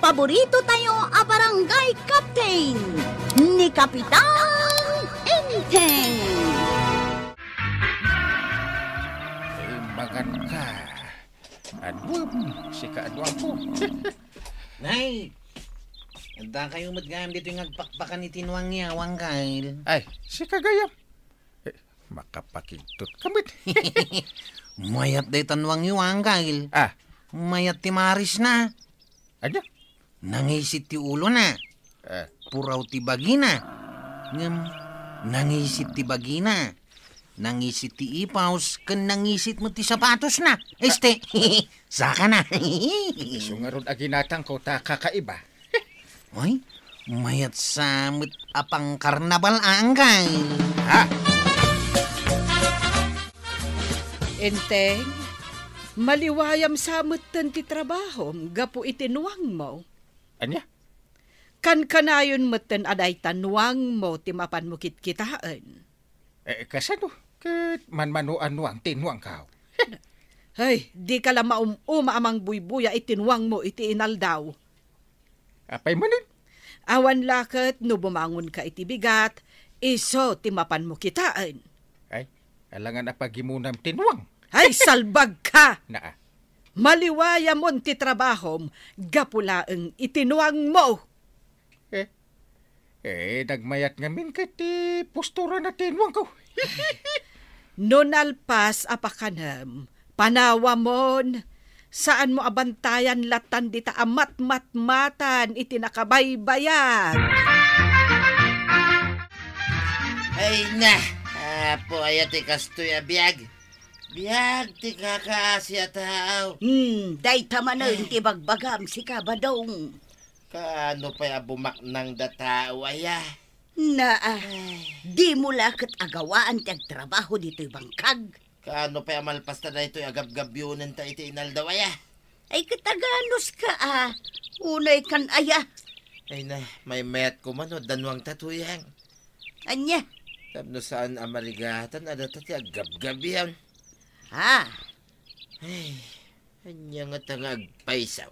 paborito tayo a barangay captain ni Kapitan Enteng. Magan ka. Adwam, si kaadwam ko. Nay, anda kayo matgayam dito yung agpakpakan ni Tinuang niya, Wangkail. Ay, si kagayam. Makapakintut kamit. Mayat day Tinuang niya, Wangkail. Ah, Mayat ti Maris na. ano? Nangisit ti ulo na. Puraw ti bagina. Nangisit ti bagina. Nangisit ti ipaws, kan nangisit mo ti sapatos na. Este, saka na. Sungarod aginatang ko ta kakaiba. Ay, mayat samot apang karnabal angkay. Ha? Enteng, maliwayam samot ti trabaho, gapu itinuang mo. Anya? Kan kanayon meten aday tanuang mo ti mapan mo kitkitaan. Kasano? Kat manmanuan nuang tinuang kao. Ay, di ka lang amang buybuya itinuang mo iti inaldaw. Apay manin? Awan lakat no bumangon ka iti bigat, iso ti mapan mo kitaan. Ay, alangan apagimunam tinuang. Ay, salbag ka! Naa. Maliwaya mo ti trabahom, gapulaeng itinuang mo. Nagmayat ngamin ka ti postura na tinuang ko. Nonalpas apakanam, panawa mon, saan mo abantayan latan dita amat-matmatan iti nakabaybayag. Ay na, apo ayat ikastoy abiyag. Biyag ti kakasya tao. Day tamanon ti bagbagam si Kabadong. Kaano pa bumak ng datao aya? Di mo lakat agawaan ti agtrabaho dito'y bangkag. Kaano pa malpas na ito'y agab-gabyunan ta iti inaldaw aya? Ay kataganos ka Unay kan aya. Ay na, may mayat ko man o danwang tatuyang. Anya? Tapno saan amarigatan ada ti agab-gabyan. Ay, anya nga tangag paisaw.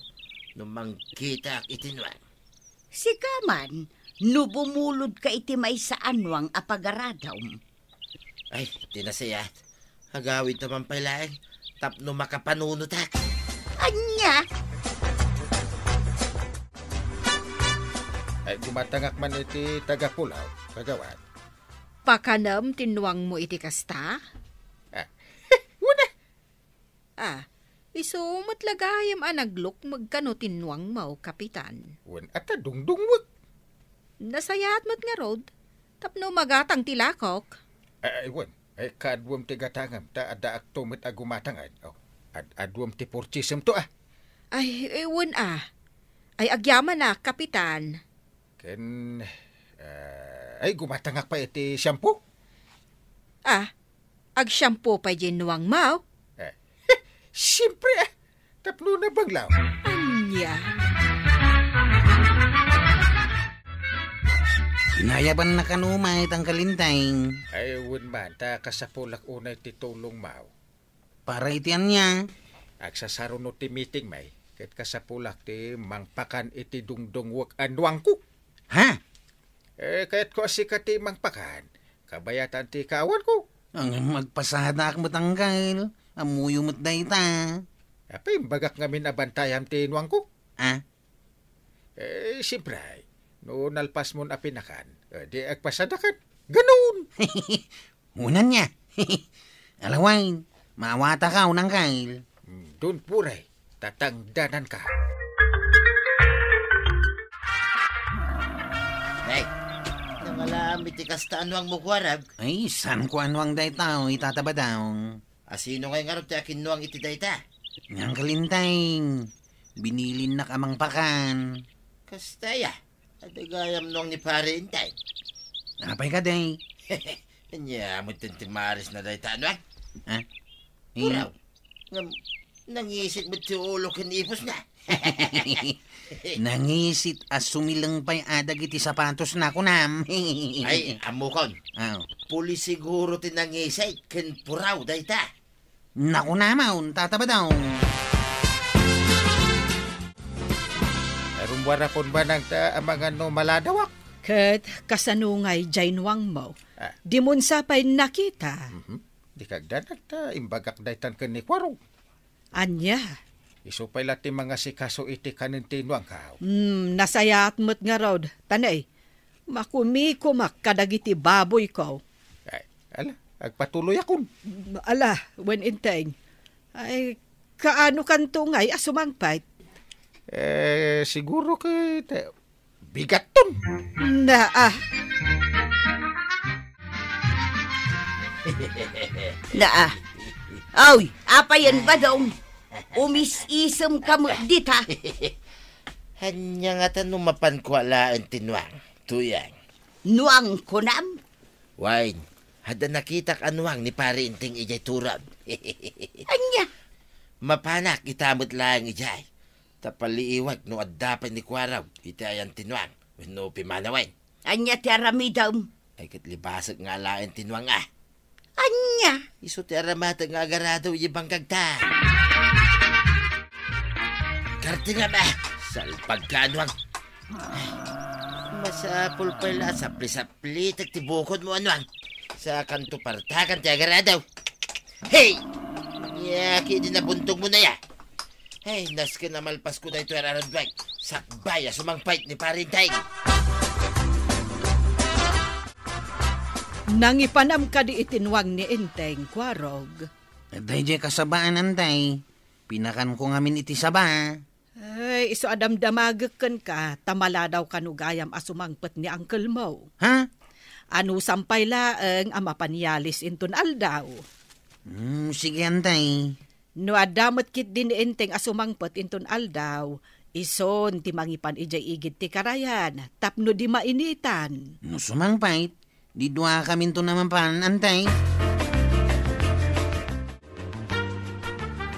Numang kita itinwang. Si Kaman, no bumulod ka iti may sa anwang apagaradam. Ay, tinasayat. Hagawid naman pala tapno makapanunot ha. Anya? Ay, gumatangak man iti tagapulaw, kagawad. Pakanam tinuang mo iti kasta? Wala. Iso matlagayam anaglok magkano tinuang mo, Kapitan. Wan at dungdungwag. Nasayat mo't nga rod, tapno magatang tilakok. Ay, wan. Ay, kaadwam ti gatangam, ta adaak tumit agumatangan. Adwam ti porchisem to Ay, ewan Ay, agyaman na, Kapitan. Ken, ay, gumatangak pa iti shampoo. Ag-shampoo pa nuang mo. Siyempre tapno na banglaw. Anya? Inayaban na kanumay tang kalintay. Ay, wan man, ta kasapulak unay ti tulong mau. Para itian niya. Agsasaro no ti meeting may, ket kasapulak ti mangpakan iti dungdungwag anwang ko. Ha? Kahit ko asika ti mangpakan, kabayatan ti kawan ko. Ang magpasada ak matanggal. Amuyo mo't dayta. Apay, bagak ngamin abantayam ti nuang ko. Siyempre, no nalpas mo na pinakan, di agpasadakan. Ganun! Unan niya. Alawain, mawata ka unang kail. Doon puray, tatangdanan ka. Ay, nangalamit ikastaan wang mukwarag. Ay, san ko anwang dayta o itataba daw. Asino ngayon nga ti akin nuang iti dayta? Nang kalintay. Binilin na kamang pakan. Kastaya, at gayam nuang ni pare intay. Napay ka day. Anya, mo tintimaris na dayta nuang? Puraw. Nangisip mo ti ulo kinipos na. Nangisit as sumilang pa'y adag iti sapatos na kunam. Ay, amukon. Puli siguro tinangisay, ken puraw dayta. Naku namaw, tataba daw. Rumwara pon ba nang ta mga no maladawak? Ket kasanungay jainwang mo. Ah. Di mun sapay nakita. Di kagdanag ta imbagak daytan ken ni Kwarog. Anya. Isupay lati mga sikaso iti kanin tinuang kao. Nasayat mo't nga rod. Tanay, makumikumak kadagiti baboy ko. Ay, ala, agpatuloy akon. Ala, when inteng. Ay, kaano kanto ngay asumangpait? Siguro kay bigat ton. Na Naa. Ay, apa yan ba daw? Umis-isem ka mo dita. Hanya nga tanumapan ko alaan tinuang. Tuyang. Nuang kunam. Wine, hada nakitak anuang ni pare inting ijay turab. Anya. Mapanak itamot lang ijay. Tapaliiwag no addapan ni Kwaraw. Itayan tinuang. No pimanawain. Anya ti aramidam. Ay katlibasag nga alaan tinuang ah. Anya. Iso ti aramata nga agarado ibang kagta. Karte nga ba? Salpag ka anuang. Masapul pala sapli-sapli tagtibukod mo anuang. Sa kanto partakan ti agaradaw. Hey! Yaki din nabuntog mo na ya. Hey, naska na malpas ko na ito araradwag. Sakbay sumangpait ni Parintay. nangipanam ka di itinwang ni Inteng, Kwarog. Day kasabaan antay. Pinakan ko ngamin iti saba. Ay, iso adamdamagakan ka, tamala daw kanugayam asumangpet ni Uncle Mo. Ha? Ano sampay laeng amapanyalis intun aldaw. Sige antay. No adamot kit din ni Inteng asumangpet intun aldaw, ison ti mangipan ijay igid ti karayan, tapno di mainitan. No sumangpait, di dua kami to naman pan antay.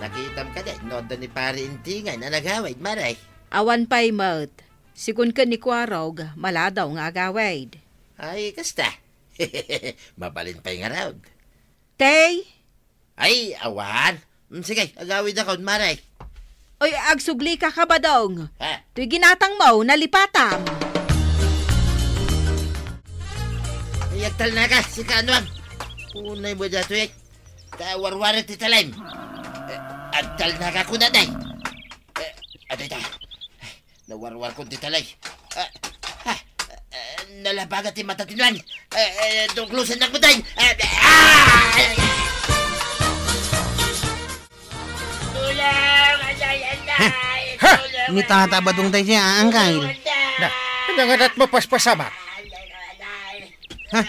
Nakitam ka din, noda ni pare intingay na nagawid, maray. Awan pa'y mo't, sigun ka ni Kwarog, maladaw nga agawid. Ay, kasta. Mabalin pa'y nga raw. Tay! Ay, awan. Sige, agawid ako, maray. Oy, agsugli ka kabadong. Ha? To'y ginatang mo, nalipatam. Iyagtal na ka, si Kanuang. Unay mo dato yak. Tawarwarat ti talim. Agtal na ka kunaday. Aday ta. Nawarwar ko ti talay. Nalabagat ti mata tinuan. Dungklusan na kuday. Tulang! Aday, aday! Tulang! Ni tata ba dong tayo siya, angkay? Na, nangangat mapaspasamak. Ha?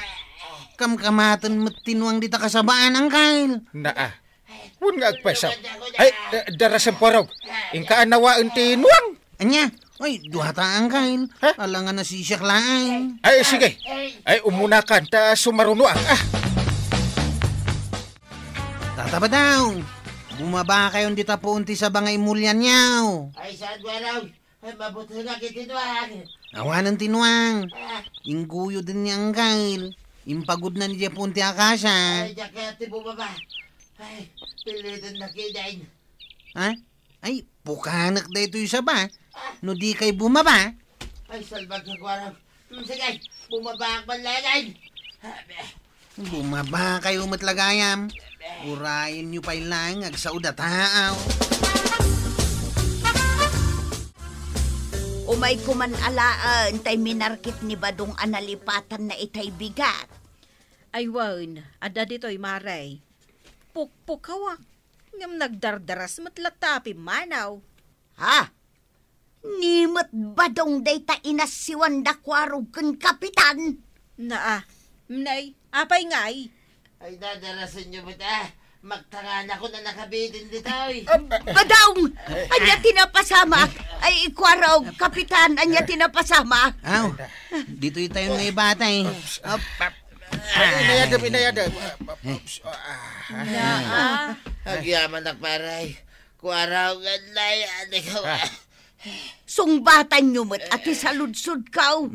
Kamkamatan mo tinuang dita kasabaan, angkay. Na Wun nga agpasaw. Ay, darasan porog. Ingkaan nawaan tinuang. Anya? Oy, duha ta angkay. Ha? Alangan na sisyak lang. Ay, sige. Ay, umunakan ta sumarunuang. Tata ba daw? Bumaba kayo dita po unti sa bangay mulyan niyaw. Ay, saan ba raw? Ay, mabuti nga kitinuan. Awanan tinuang. Ingguyo din ni angkay. Impagod na niya po unti akasa. Ay, jakati bumaba. Ay, pilitan na kidain. Ha? Ay, pukanak na ito yung saba. No di kay bumaba. Ay, salbag sa kwarang. Sige, bumaba ang panlagay. Bumaba kayo matlagayam. Urayin nyo pa ilang agsaud at haaw. Umay kuman alaan, tay minarkit ni Badong analipatan na itay bigat. Ay, wan, ada dito'y maray. Pukpukawak, ngam nagdardaras matlatapi manaw. Ha? Nimot Badong day ta inas si Wanda Kwarog kan kapitan? Naa, mnay, apay ngay. Ay, dadarasan nyo ba ta? Magtangan ako na nakabidin dito eh. Badong! Anya tinapasama. Ay, Kwarog, kapitan, anya tinapasama. Aw, dito yung tayo ng ibatay. Inayadam. Naa. Agyaman na paray. Kwaraw ganlay. Sungbatan nyo mo't ati saludsud kaw.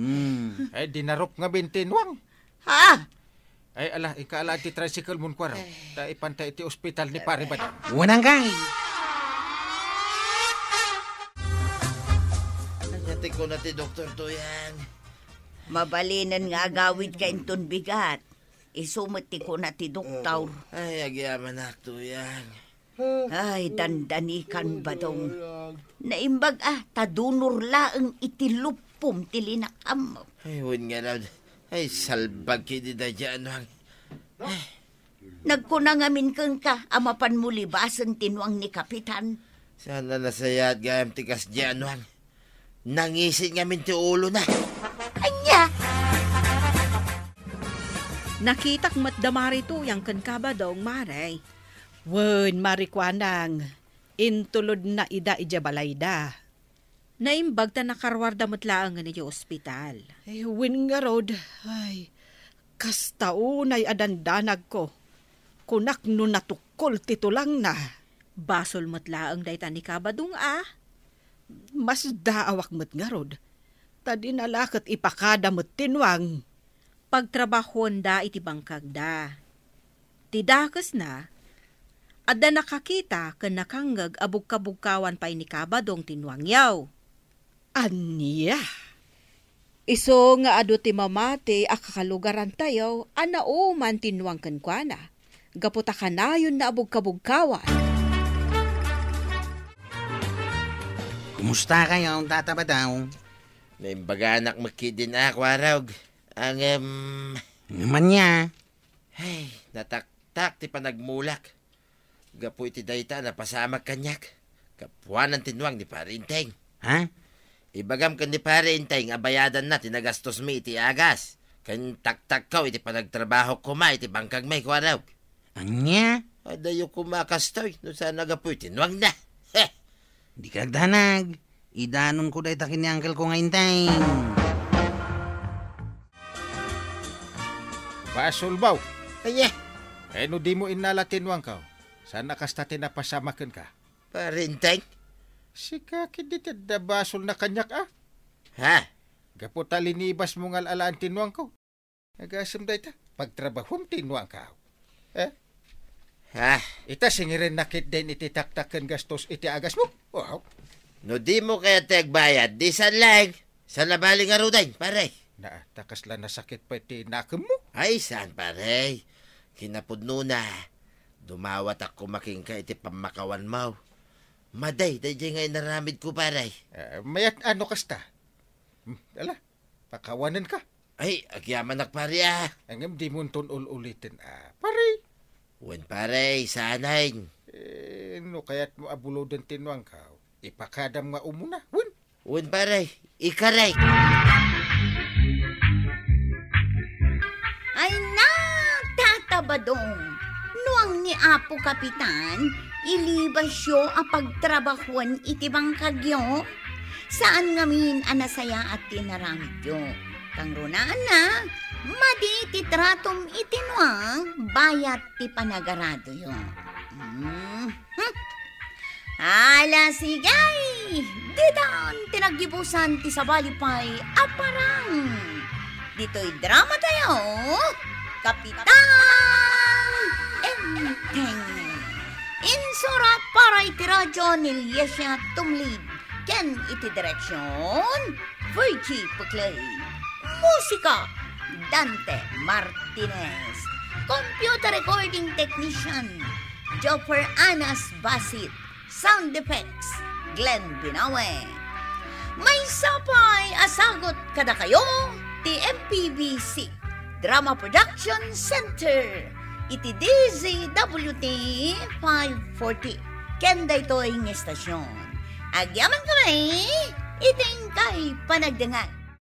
Ay, dinarop nga bintinuang. Ha? Ay, ala, ikaala ti tricycle mun kwaraw. Ta ipantay iti ospital ni pare Badong. Wanang kay. Ate ti ko na ti Dr. Tuyang. Mabalinan nga agawid ka inton bigat. Isumati ko na ti doktor. Ay, agyaman na, Tuyang. Ay, dandanikan ba dong? Naimbag tadunor laeng itilupom tilinakam. Ay, huwin nga raw. Ay, salbag kini da dyan, wang. Nagkunangamin kang ka, amapan mo libasan tinwang ni Kapitan. Sana nasayat gayam tikas dyan, wang. Nangisin nga min ti ulo na. Anya! Nakitak matdamari to yang kan kabadong maray. Wen marikwanang, intulod na ida ijabalayda. Naimbag ta nakarwarda matlaang nga niyo ospital. Ay, wen nga rod. Ay, kastaunay adandanag ko. Kunak no natukol titulang na. Basol matlaang dayta ni kabadong Mas daawak mat nga rod. Tadi nalakat ipakada mat tinwang. Pagtrabahon da iti bangkag da. Tidakas na, ada nakakita ka nakanggag abug-kabugkawan pa ni kabadong tinwang yaw. Anya? Iso nga ado ti mamati akakalugaran tayo, anao man tinwang kankwana. Gaputa ka na yun na abug-kabugkawan. Kumusta kayo, Tata Badong? Naimbaga anak makidin ako, Arog. Naman niya. Ay, nataktak ti panagmulak. Gapu iti dayta na pasamak kanyak. Kapuanan tinwang ni Parinteng. Ha? Ibagam kan ni Parinteng, abayadan na tinagastos mi iti agas. Kan taktak ko iti panagtrabaho ko ma iti bangkag may kwaraw. Anya? Adayo kumakastoy, no sana gapu iti tinwang na. Di kagdanag. Idanon ko dahi takin ni uncle ko ngayon tayo. Basol baw. Anya, No di mo inala tinwang ka. Sana kasta tinapasamakan ka. Parinteng? Sika kidi da basol na kanyak Ha? Gaputa linibas mo nga alaan tinwang ko. Nagasam da ita. Pagtrabahom tinwang ka. Ha? Ita singirin nakit din iti taktakan gastos iti agas mo. Wow. No di mo kaya tagbayad, di sa lag. Sa labaling aruday, pare. Takas lang nasakit pa iti nakam mo. Ay, saan pare? Kinapudno na. Dumawat ako makingka iti pamakawan mo. Maday, dadya nga inaramid ko pare. Mayat ano kasta? Ala, pakawanan ka. Ay, agyaman nak pare Angam di mo ulitin pare. Wen pare, sanay. No kaya't mo abulodan tinwang ka. Ipakadam nga umuna. Wen. Wen pare, ikaray. Ay na, tatabadong. Nuang ni Apo Kapitan, ilibasyo a pagtrabahuan iti bangkagyo. Saan ngamin anasaya at tinaramidyo. Kang runaan na, madi ti tratom itinwang, bayat ti panagarado yun. Ala sigay! Didan tinagibusan ti sabalipay aparang. Dito'y drama tayo, Kapitan Enteng. Insurat para iti radyo ni Lyesya Tumlid. Ken iti direksyon, Virgie Puclay. Musika, Dante Martinez. Computer recording technician, Joffer Anas Basit. Sound effects, Glenn Binawe. May sapay asagot kada kayo, ti MPBC Drama Production Center. Iti DZWT 540. Kenda ito ang estasyon. Agyaman kami, iting kay panagdangan.